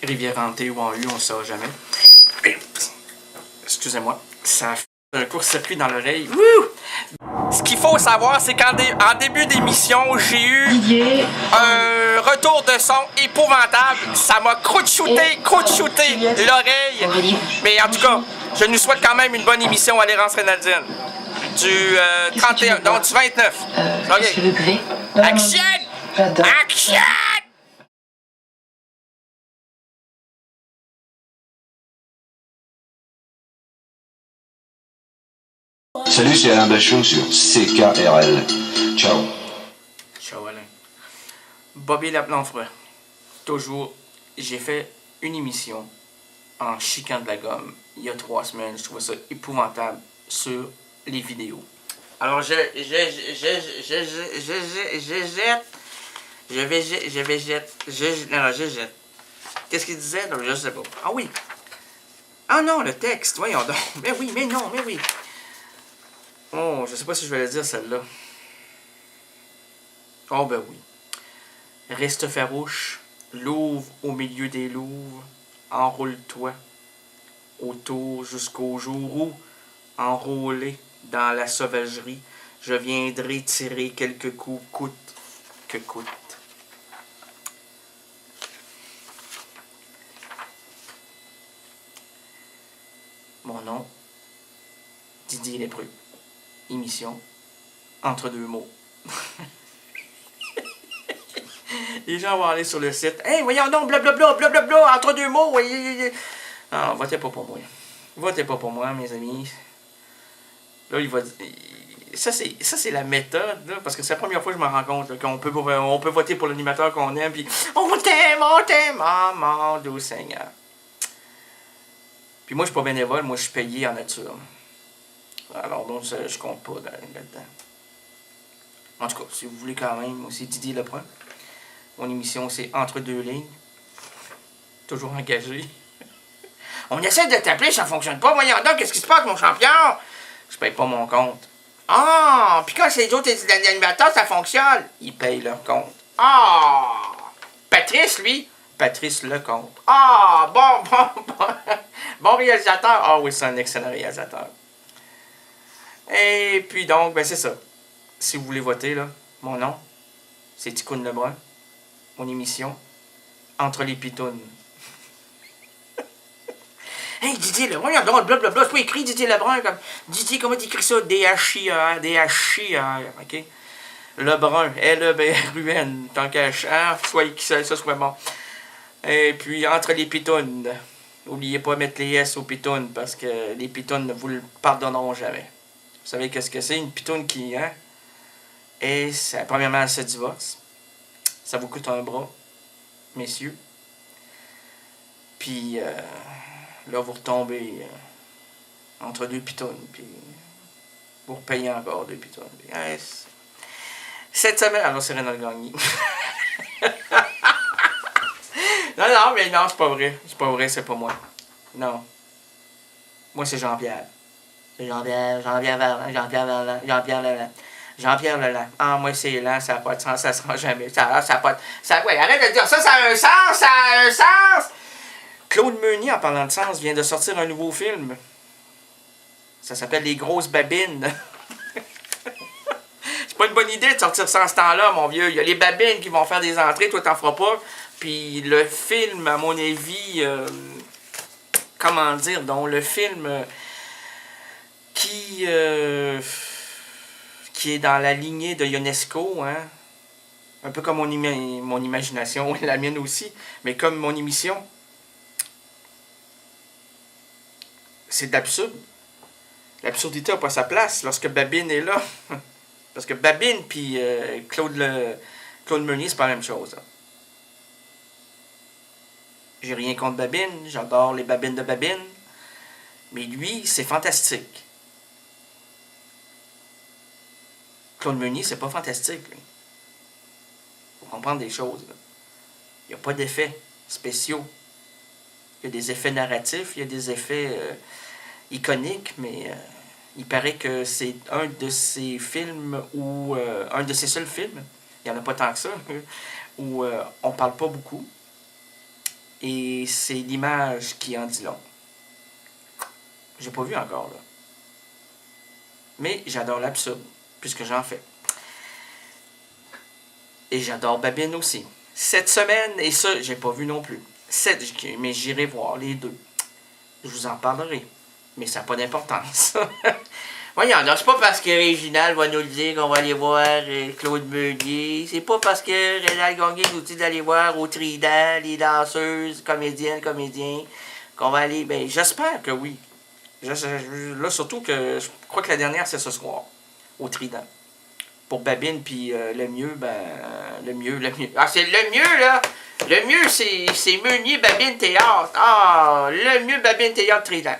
rivière hantée ou en U, on ne saura jamais. Excusez-moi, ça fait un court-circuit dans l'oreille. Ce qu'il faut savoir, c'est qu'en début d'émission, j'ai eu un retour de son épouvantable. Ça m'a croûte-shooté l'oreille. Mais en tout cas, je nous souhaite quand même une bonne émission à l'Errance Rénaldine. Du 31, donc du 29. OK. Action! Action! Salut, c'est Alain Bachot sur CKRL. Ciao. Ciao Alain. Bobby Laplanfreux. Toujours, j'ai fait une émission en chiquant de la gomme il y a 3 semaines. Je trouvais ça épouvantable sur les vidéos. Alors je jette. Qu'est-ce qu'il disait? Non, je sais pas. Ah oui. Ah non, le texte, voyons donc. Mais oui, mais non, mais oui. Oh, je sais pas si je vais le dire celle-là. Oh ben oui. Reste farouche, louve au milieu des louves, enroule-toi autour jusqu'au jour où, enrôlé dans la sauvagerie, je viendrai tirer quelques coups coûte que coûte. Mon nom, Didier Lépreux. Émission, entre deux mots. Les gens vont aller sur le site. Hey, voyons donc, blablabla, blablabla, entre deux mots. Non, votez pas pour moi. Votez pas pour moi, mes amis. Là, il va dire. Ça, c'est la méthode, là, parce que c'est la première fois que je me rends compte là, qu'on peut voter pour l'animateur qu'on aime, puis on t'aime, maman, doux Seigneur. Puis moi, je suis pas bénévole, moi, je suis payé en nature. Alors, donc, je compte pas là-dedans. En tout cas, si vous voulez quand même, moi, c'est Didier Lebrun. Mon émission, c'est Entre deux lignes. Toujours engagé. On essaie de t'appeler, ça fonctionne pas. Voyons donc, qu'est-ce qui se passe, mon champion? Je paye pas mon compte. Ah! Puis quand c'est les autres animateurs, ça fonctionne. Ils payent leur compte. Ah! Patrice, lui. Patrice Lecomte. Ah! Bon réalisateur. Ah oui, c'est un excellent réalisateur. Et puis donc, ben c'est ça. Si vous voulez voter, là, mon nom, c'est Ticoune Lebrun. Mon émission, Entre les pitounes. Hey Didier Lebrun, blablabla, c'est pas écrit Didier Lebrun comme. Didier, comment t'écris ça? D-H-I-R, D-H-I-R, ok? Lebrun, L-E-B-R-U-N, tant qu'à soit qui ça soit bon. Et puis, Entre les pitounes. N'oubliez pas de mettre les S aux pitounes, parce que les pitounes ne vous le pardonneront jamais. Vous savez qu'est-ce que c'est? Une pitoune qui, hein? Et premièrement, elle se divorce. Ça vous coûte un bras, messieurs. Puis, là, vous retombez entre deux pitounes. Puis, vous repayez encore 2 pitounes. Puis, cette semaine, alors c'est Rénal Gagné. non, mais non, c'est pas vrai. C'est pas vrai, c'est pas moi. Non. Moi, c'est Jean-Pierre. C'est Jean-Pierre Leland. Ah, moi, c'est lent, ça n'a pas de sens, ça sera jamais. Ça a pas de... Ouais, arrête de dire ça, ça a un sens, ça a un sens! Claude Meunier, en parlant de sens, vient de sortir un nouveau film. Ça s'appelle Les grosses babines. C'est pas une bonne idée de sortir ça en ce temps-là, mon vieux. Il y a les babines qui vont faire des entrées, toi, t'en feras pas. Puis le film, à mon avis, comment dire, donc le film qui est dans la lignée de Ionesco, hein? Un peu comme mon imagination, la mienne aussi, mais comme mon émission. C'est d'absurde. L'absurdité n'a pas sa place lorsque Babine est là. Parce que Babine puis Claude Meunier, c'est pas la même chose. Hein. J'ai rien contre Babine, j'adore les babines de Babine. Mais lui, c'est fantastique. Claude Meunier, c'est pas fantastique. Il faut comprendre des choses. Là. Il n'y a pas d'effets spéciaux. Il y a des effets narratifs, il y a des effets iconiques, mais il paraît que c'est un de ses films, ou un de ses seuls films, il n'y en a pas tant que ça, où on parle pas beaucoup. Et c'est l'image qui en dit long. J'ai pas vu encore, là. Mais j'adore l'absurde, puisque j'en fais. Et j'adore Babine aussi. Cette semaine, et ça, j'ai pas vu non plus. Mais j'irai voir les deux. Je vous en parlerai. Mais ça n'a pas d'importance. Voyons, c'est pas parce que Réginald va nous le dire qu'on va aller voir Claude Meunier. C'est pas parce que Rénal Gagné nous dit d'aller voir au Trident, les danseuses, comédiennes, comédiens, qu'on va aller. Ben, j'espère que oui. Là, surtout que je crois que la dernière, c'est ce soir, au Trident. Pour Babine, puis le mieux, le mieux. Ah, c'est le mieux, là! Le mieux, c'est Meunier, Babine, Théâtre. Ah, le mieux, Babine, Théâtre, Trident.